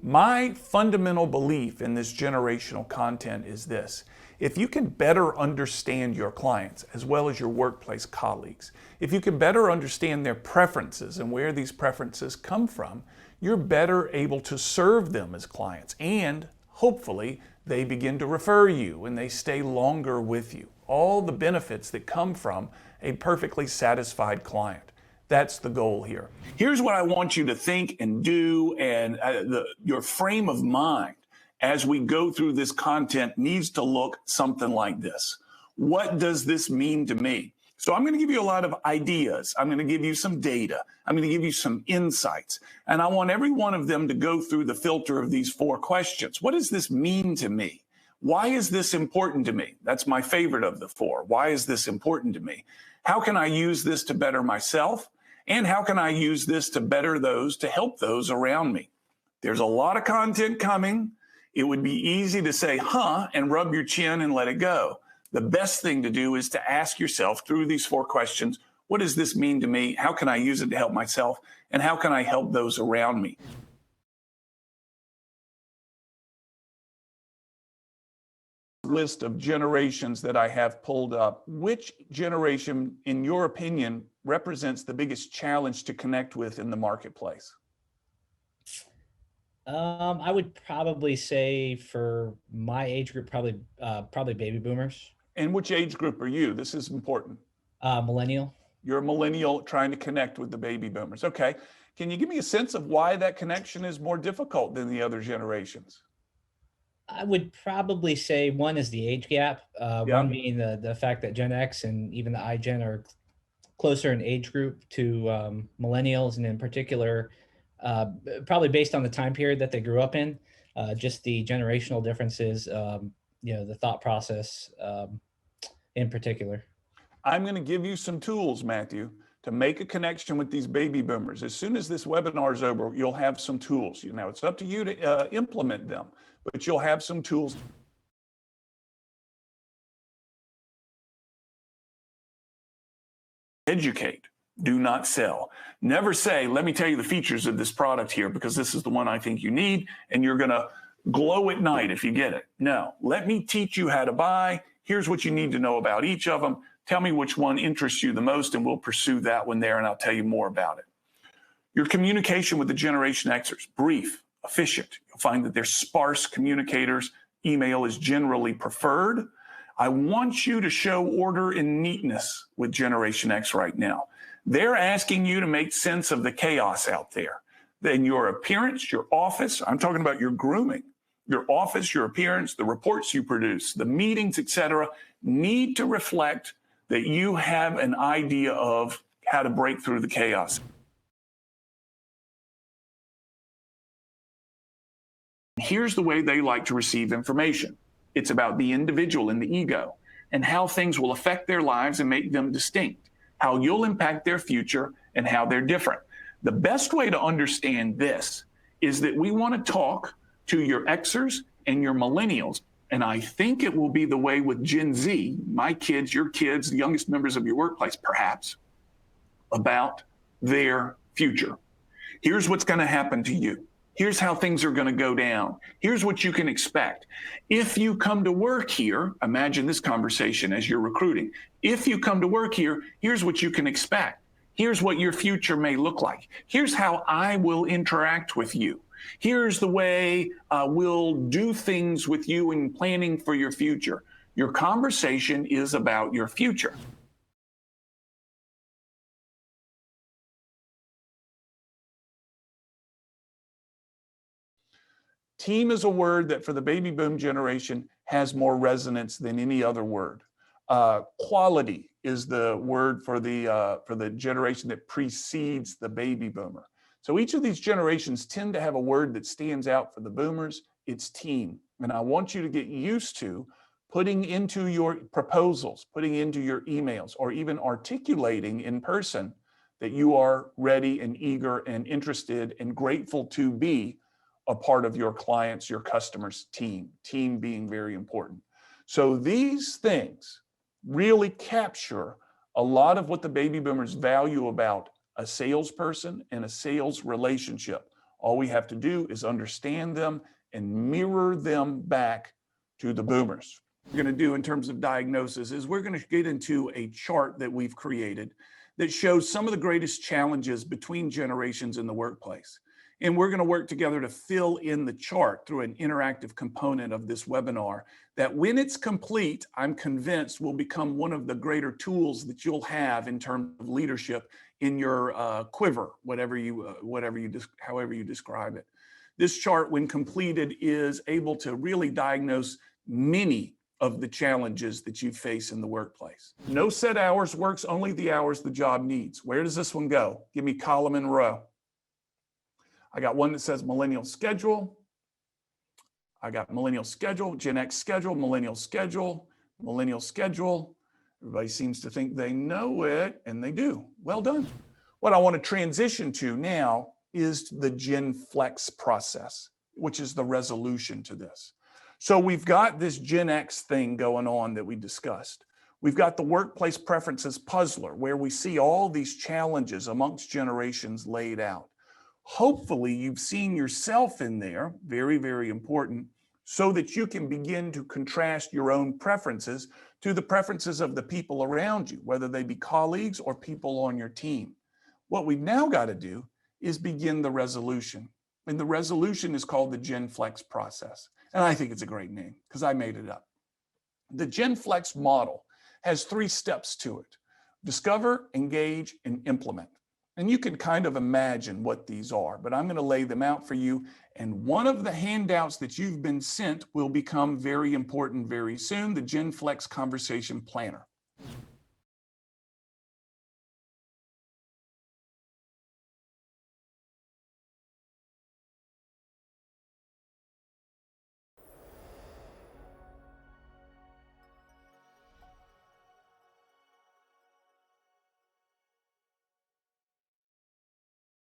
My fundamental belief in this generational content is this. If you can better understand your clients as well as your workplace colleagues, if you can better understand their preferences and where these preferences come from, you're better able to serve them as clients, and hopefully they begin to refer you and they stay longer with you. All the benefits that come from a perfectly satisfied client. That's the goal here. Here's what I want you to think and do, and your frame of mind as we go through this content needs to look something like this. What does this mean to me? So I'm going to give you a lot of ideas. I'm going to give you some data. I'm going to give you some insights. And I want every one of them to go through the filter of these 4 questions. What does this mean to me? Why is this important to me? That's my favorite of the 4. Why is this important to me? How can I use this to better myself? And how can I use this to better those, to help those around me? There's a lot of content coming. It would be easy to say, and rub your chin and let it go. The best thing to do is to ask yourself through these 4 questions, what does this mean to me? How can I use it to help myself? And how can I help those around me? List of generations that I have pulled up. Which generation, in your opinion, represents the biggest challenge to connect with in the marketplace? I would probably say for my age group, probably baby boomers. And which age group are you? This is important. Millennial. You're a millennial trying to connect with the baby boomers. Okay. Can you give me a sense of why that connection is more difficult than the other generations? I would probably say one is the age gap. One being the fact that Gen X and even the iGen are closer in age group to millennials, and in particular, probably based on the time period that they grew up in, just the generational differences, the thought process in particular. I'm going to give you some tools, Matthew, to make a connection with these baby boomers. As soon as this webinar is over, you'll have some tools. Now, it's up to you to implement them, but you'll have some tools. Educate, do not sell. Never say, let me tell you the features of this product here because this is the one I think you need, and you're going to glow at night if you get it. No, let me teach you how to buy. Here's what you need to know about each of them. Tell me which one interests you the most, and we'll pursue that one there, and I'll tell you more about it. Your communication with the Generation Xers, brief, efficient. You'll find that they're sparse communicators. Email is generally preferred. I want you to show order and neatness with Generation X right now. They're asking you to make sense of the chaos out there. Then your appearance, your office, I'm talking about your grooming, your office, your appearance, the reports you produce, the meetings, etc., need to reflect that you have an idea of how to break through the chaos. Here's the way they like to receive information. It's about the individual and the ego and how things will affect their lives and make them distinct, how you'll impact their future and how they're different. The best way to understand this is that we want to talk to your Xers and your millennials. And I think it will be the way with Gen Z, my kids, your kids, the youngest members of your workplace, perhaps, about their future. Here's what's going to happen to you. Here's how things are going to go down. Here's what you can expect. If you come to work here, imagine this conversation as you're recruiting. If you come to work here, here's what you can expect. Here's what your future may look like. Here's how I will interact with you. Here's the way we'll do things with you in planning for your future. Your conversation is about your future. Team is a word that for the baby boom generation has more resonance than any other word. Quality is the word for the generation that precedes the baby boomer. So each of these generations tend to have a word that stands out for the boomers. It's team. And I want you to get used to putting into your proposals, putting into your emails, or even articulating in person that you are ready and eager and interested and grateful to be a part of your clients, your customers' team being very important. So these things really capture a lot of what the baby boomers value about a salesperson and a sales relationship. All we have to do is understand them and mirror them back to the boomers. What we're going to do in terms of diagnosis is we're going to get into a chart that we've created that shows some of the greatest challenges between generations in the workplace. And we're going to work together to fill in the chart through an interactive component of this webinar that when it's complete, I'm convinced will become one of the greater tools that you'll have in terms of leadership in your quiver, however you describe it. This chart, when completed, is able to really diagnose many of the challenges that you face in the workplace. No set hours works, only the hours the job needs. Where does this one go? Give me column and row. I got one that says millennial schedule. I got millennial schedule, Gen X schedule, millennial schedule, millennial schedule. Everybody seems to think they know it, and they do. Well done. What I want to transition to now is the Genflex process, which is the resolution to this. So we've got this Gen X thing going on that we discussed. We've got the workplace preferences puzzler, where we see all these challenges amongst generations laid out. Hopefully you've seen yourself in there, very, very important, so that you can begin to contrast your own preferences to the preferences of the people around you, whether they be colleagues or people on your team. What we've now got to do is begin the resolution. And the resolution is called the Genflex process. And I think it's a great name because I made it up. The Genflex model has 3 steps to it: discover, engage, and implement. And you can kind of imagine what these are, but I'm going to lay them out for you. And one of the handouts that you've been sent will become very important very soon, the Genflex Conversation Planner.